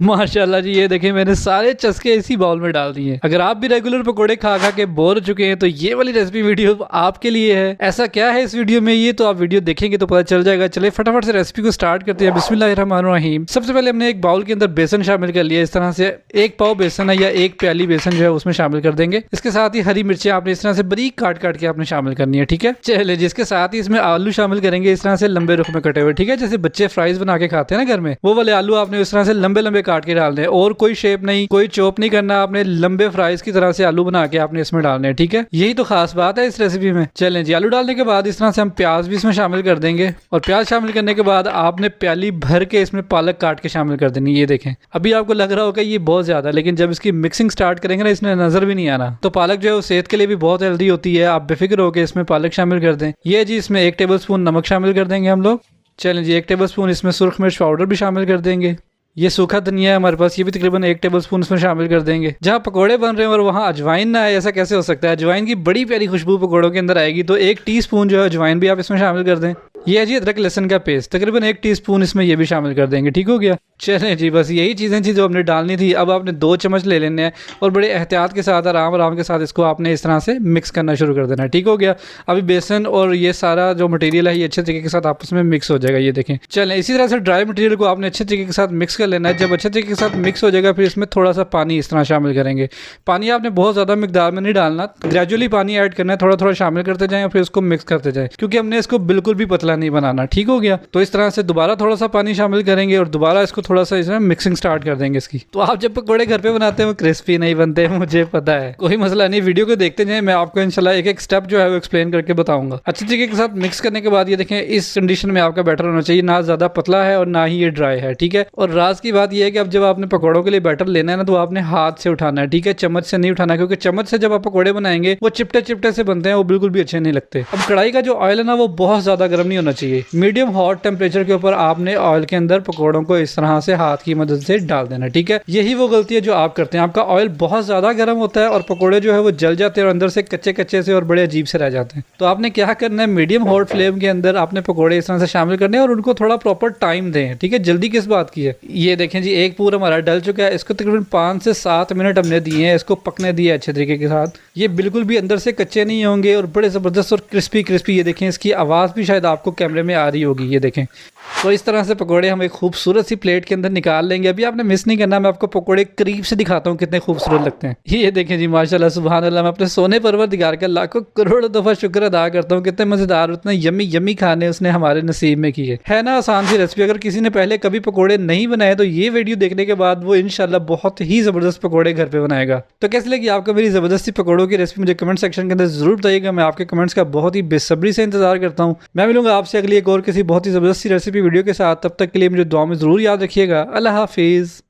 माशाल्लाह जी, ये देखें मैंने सारे चस्के इसी बाउल में डाल दिए। अगर आप भी रेगुलर पकोड़े खा खा के बोर हो चुके हैं तो ये वाली रेसिपी वीडियो आपके लिए है। ऐसा क्या है इस वीडियो में, ये तो आप वीडियो देखेंगे तो पता चल जाएगा। चले फटाफट से रेसिपी को स्टार्ट करते हैं। बिस्मिल्लाहिर्रहमानिर्रहीम। सबसे पहले हमने एक बाउल के अंदर बेसन शामिल कर लिया। इस तरह से 1 पाव बेसन है या 1 प्याली बेसन जो है उसमें शामिल कर देंगे। इसके साथ ही हरी मिर्चें आपने इस तरह से बारीक काट काट के आपने शामिल करनी है, ठीक है। चले जिसके साथ ही इसमें आलू शामिल करेंगे इस तरह से लंबे रुख में कटे हुए, ठीक है। जैसे बच्चे फ्राइज बना के खाते हैं ना घर में, वो वाले आलू आपने इस तरह से लंबे लंबे काट के डालने हैं। और कोई शेप नहीं, कोई चॉप नहीं करना, आपने लंबे फ्राइज की तरह से आलू बना के आपने इसमें डालने हैं, ठीक है। यही तो खास बात है इस रेसिपी में। चलें जी, आलू डालने के बाद इस तरह से हम प्याज भी इसमें शामिल कर देंगे। और प्याज शामिल करने के बाद आपने प्याली भर के इसमें पालक काट के शामिल कर देनी। ये देखें, अभी आपको लग रहा होगा ये बहुत ज्यादा, लेकिन जब इसकी मिक्सिंग स्टार्ट करेंगे ना इसमें नजर भी नहीं आना। तो पालक जो है वो सेहत के लिए भी बहुत हेल्दी होती है। आप बेफिक्र होकर इसमें पालक शामिल कर दें। ये जी, इसमें 1 टेबल स्पून नमक शामिल कर देंगे हम लोग। चलें जी, 1 टेबल स्पून इसमें सुर्ख मिर्च पाउडर भी शामिल कर देंगे। ये सूखा धनिया है हमारे पास, ये भी तकरीबन 1 टेबल स्पून इसमें शामिल कर देंगे। जहाँ पकोड़े बन रहे हैं और वहाँ अजवाइन ना आए, ऐसा कैसे हो सकता है। अजवाइन की बड़ी प्यारी खुशबू पकोड़ों के अंदर आएगी, तो 1 टीस्पून जो है अजवाइन भी आप इसमें शामिल कर दें। ये है जी अदरक लहसुन का पेस्ट, तकरीबन 1 टीस्पून इसमें ये भी शामिल कर देंगे, ठीक हो गया। चलें जी, बस यही चीज़ें थी जो हमने डालनी थी। अब आपने 2 चम्मच ले लेने हैं और बड़े एहतियात के साथ आराम आराम के साथ इसको आपने इस तरह से मिक्स करना शुरू कर देना है, ठीक हो गया। अभी बेसन और ये सारा जो मटेरियल है ये अच्छे तरीके के साथ आपस में मिक्स हो जाएगा। ये देखें, चलें इसी तरह से ड्राई मटेरियल को आपने अच्छे तरीके के साथ मिक्स कर लेना है। जब अच्छे तरीके के साथ मिक्स हो जाएगा फिर इसमें थोड़ा सा पानी इस तरह शामिल करेंगे। पानी आपने बहुत ज़्यादा मिकदार में नहीं डालना, ग्रेजुअली पानी ऐड करना है, थोड़ा थोड़ा शामिल करते जाएँ और फिर उसको मिक्स करते जाएँ, क्योंकि हमने इसको बिल्कुल भी पतला नहीं बनाना, ठीक हो गया। तो इस तरह से दोबारा थोड़ा सा पानी शामिल करेंगे और दोबारा इसको थोड़ा सा इसमें मिक्सिंग स्टार्ट कर देंगे इसकी। तो आप जब पकोड़े घर पे बनाते हैं वो क्रिस्पी नहीं बनते, मुझे पता है, कोई मसला नहीं। वीडियो को देखते जाएं, मैं आपको इंशाल्लाह एक एक स्टेप जो है वो एक्सप्लेन करके बताऊंगा। अच्छे तरीके के साथ मिक्स करने के बाद ये देखें, इस कंडीशन में आपका बैटर होना चाहिए, ना ज्यादा पतला है और ना ही ये ड्राई है, ठीक है। और राज की बात ये है कि अब जब आपने पकौड़ों के लिए बैटर लेना है ना, तो आपने हाथ से उठाना है, ठीक है, चम्मच से नहीं उठाना, क्योंकि चम्मच से जब आप पकौड़े बनाएंगे वो चिपटे चिपटे से बनते हैं, वो बिल्कुल भी अच्छे नहीं लगते। अब कढ़ाई का जो ऑयल है ना वो बहुत ज्यादा गर्म नहीं होना चाहिए, मीडियम हॉट टेम्परेचर के ऊपर आपने ऑयल के अंदर पकौड़ों को इस तरह से हाथ की मदद से डाल देना, ठीक है। यही वो गलती है जो आप करते हैं, आपका ऑयल बहुत ज्यादा गर्म होता है और पकोड़े जो है वो जल जाते हैं और अंदर से कच्चे कच्चे से और बड़े अजीब से रह जाते हैं। तो आपने क्या करना है, मीडियम हॉट फ्लेम के अंदर आपने पकोड़े इस तरह से शामिल करने हैं और उनको थोड़ा प्रॉपर टाइम दें, ठीक है। जल्दी किस बात की है। ये देखें जी, एक पूरा हमारा डल चुका है, इसको तकरीबन 5 से 7 मिनट हमने दिए हैं, इसको पकने दिया अच्छे तरीके के साथ। ये बिल्कुल भी अंदर से कच्चे नहीं होंगे और बड़े जबरदस्त और क्रिस्पी क्रिस्पी। ये देखें, इसकी आवाज़ भी शायद आपको कैमरे में आ रही होगी, ये देखें। तो इस तरह से पकोड़े हम एक खूबसूरत सी प्लेट के अंदर निकाल लेंगे। अभी आपने मिस नहीं करना, मैं आपको पकोड़े करीब से दिखाता हूँ कितने खूबसूरत लगते हैं। ये देखें जी, माशाल्लाह सुभान अल्लाह, मैं अपने सोने परवरदिगार का लाखों करोड़ों दफा शुक्र अदा करता हूँ, कितने मजेदार, उतने यम्मी यम्मी खाने उसने हमारे नसीब में किए। है ना आसान सी रेसिपी। अगर किसी ने पहले कभी पकोड़े नहीं बनाए तो ये वीडियो देखने के बाद वो इंशाल्लाह बहुत ही जबरदस्त पकोड़े घर पे बनाएगा। तो कैसे लगी आपको मेरी जबरदस्ती पकोड़ों की रेसिपी, मुझे कमेंट सेक्शन के अंदर जरूर बताइएगा। मैं आपके कमेंट्स का बहुत ही बेसब्री से इंतजार करता हूँ। मैं मिलूंगा आपसे अगली एक और किसी बहुत ही जबरदस्ती रेसिपी वीडियो के साथ। तब तक के लिए मुझे दुआ में जरूर याद रखिएगा। अल्लाह हाफिज।